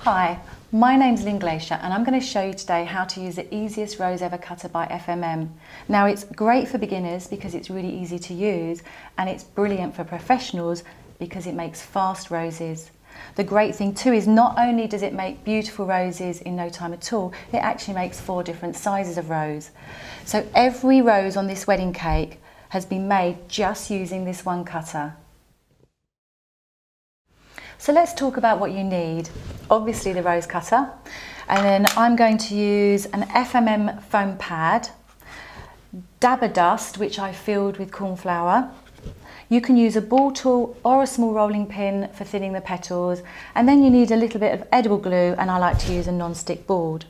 Hi, my name's Lynn Glacier and I'm going to show you today how to use the easiest rose ever cutter by FMM. Now it's great for beginners because it's really easy to use, and it's brilliant for professionals because it makes fast roses. The great thing too is not only does it make beautiful roses in no time at all, it actually makes 4 different sizes of rose. So every rose on this wedding cake has been made just using this one cutter. So let's talk about what you need. Obviously the rose cutter, and then I'm going to use an FMM foam pad, dabber dust which I filled with corn flour. You can use a ball tool or a small rolling pin for thinning the petals, and then you need a little bit of edible glue, and I like to use a non-stick board.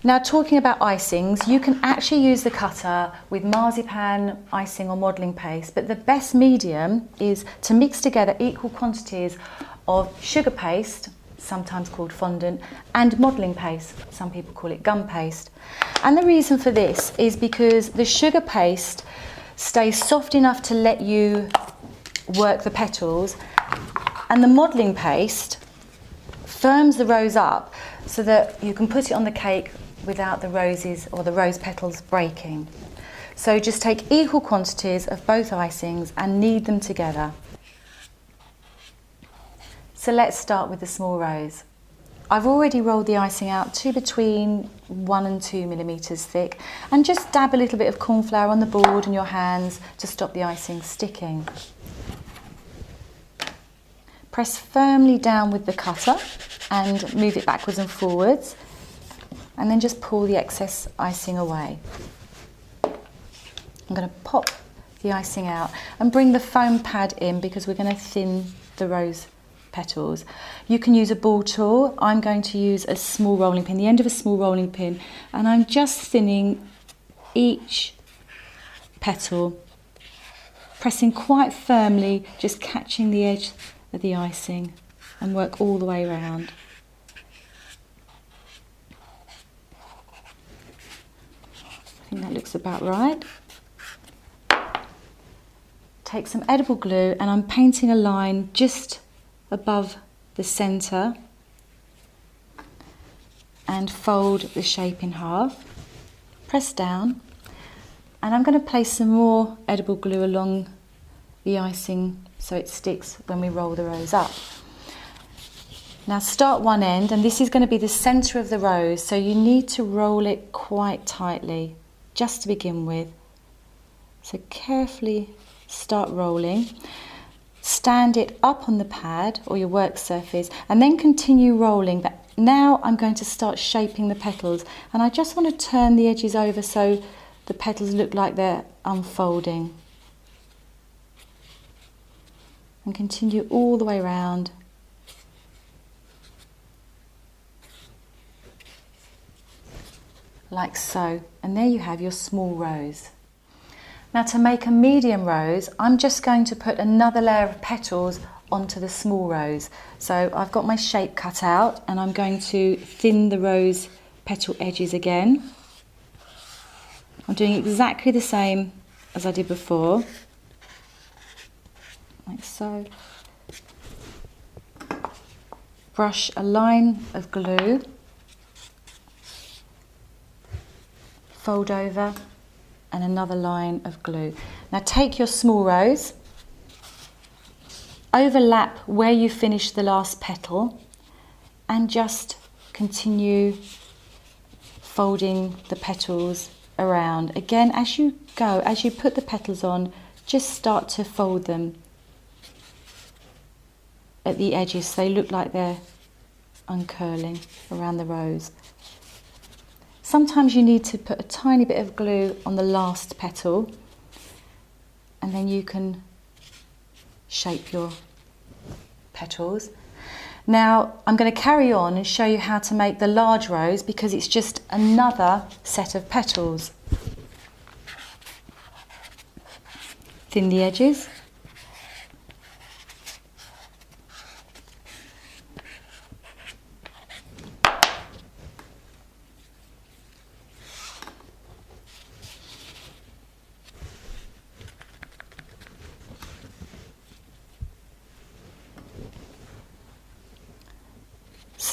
Now, talking about icings, you can actually use the cutter with marzipan, icing or modelling paste, but the best medium is to mix together equal quantities of sugar paste, sometimes called fondant, and modelling paste, some people call it gum paste. And the reason for this is because the sugar paste stays soft enough to let you work the petals, and the modelling paste firms the rose up so that you can put it on the cake without the roses or the rose petals breaking. So just take equal quantities of both icings and knead them together. So let's start with the small rose. I've already rolled the icing out to between 1 and 2 millimeters thick, and just dab a little bit of corn flour on the board and your hands to stop the icing sticking. Press firmly down with the cutter and move it backwards and forwards, and then just pull the excess icing away. I'm going to pop the icing out and bring the foam pad in because we're going to thin the rose petals. You can use a ball tool. I'm going to use a small rolling pin, the end of a small rolling pin, and I'm just thinning each petal, pressing quite firmly, just catching the edge of the icing, and work all the way around. I think that looks about right. Take some edible glue and I'm painting a line just above the centre and fold the shape in half. Press down, and I'm going to place some more edible glue along the icing so it sticks when we roll the rose up. Now start one end, and this is going to be the centre of the rose, so you need to roll it quite tightly just to begin with. So carefully start rolling. Stand it up on the pad or your work surface and then continue rolling. But now I'm going to start shaping the petals, and I just want to turn the edges over so the petals look like they're unfolding. And continue all the way around. Like so, and there you have your small rose. Now to make a medium rose, I'm just going to put another layer of petals onto the small rose. So I've got my shape cut out and I'm going to thin the rose petal edges again. I'm doing exactly the same as I did before, like so. Brush a line of glue, fold over, and another line of glue. Now take your small rose, overlap where you finished the last petal, and just continue folding the petals around. Again, as you go, as you put the petals on, just start to fold them at the edges so they look like they're uncurling around the rose. Sometimes you need to put a tiny bit of glue on the last petal, and then you can shape your petals. Now I'm going to carry on and show you how to make the large rose because it's just another set of petals. Thin the edges.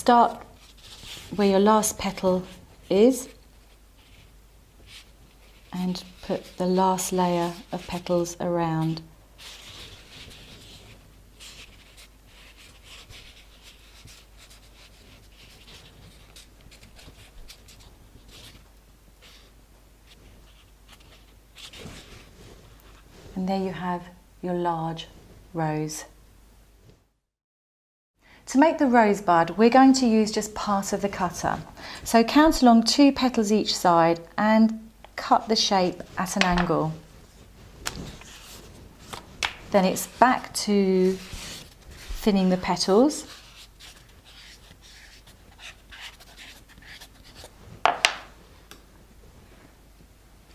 start where your last petal is and put the last layer of petals around. And there you have your large rose. To make the rosebud, we're going to use just part of the cutter. So count along 2 petals each side and cut the shape at an angle. Then it's back to thinning the petals.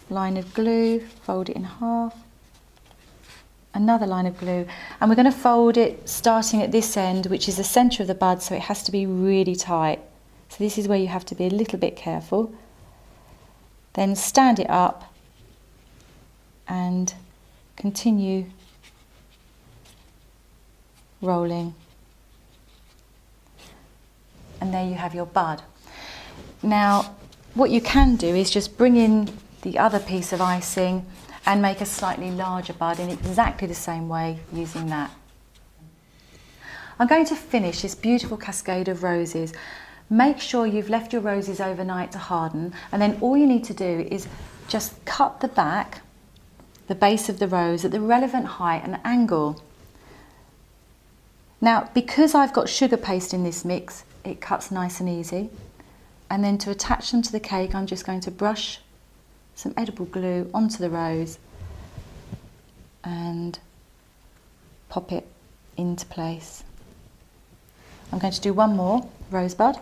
Line of glue, fold it in half. Another line of glue, and we're going to fold it starting at this end, which is the centre of the bud, so it has to be really tight. So this is where you have to be a little bit careful. Then stand it up and continue rolling. And there you have your bud. Now, what you can do is just bring in the other piece of icing and make a slightly larger bud in exactly the same way using that. I'm going to finish this beautiful cascade of roses. Make sure you've left your roses overnight to harden, and then all you need to do is just cut the back, the base of the rose at the relevant height and angle. Now, because I've got sugar paste in this mix, it cuts nice and easy. And then to attach them to the cake, I'm just going to brush some edible glue onto the rose and pop it into place. I'm going to do one more rosebud.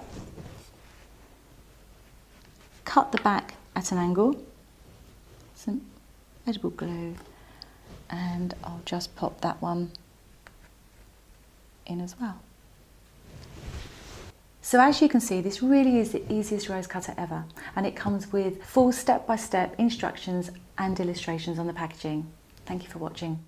Cut the back at an angle, some edible glue, and I'll just pop that one in as well. So as you can see, this really is the easiest rose cutter ever, and it comes with full step-by-step instructions and illustrations on the packaging. Thank you for watching.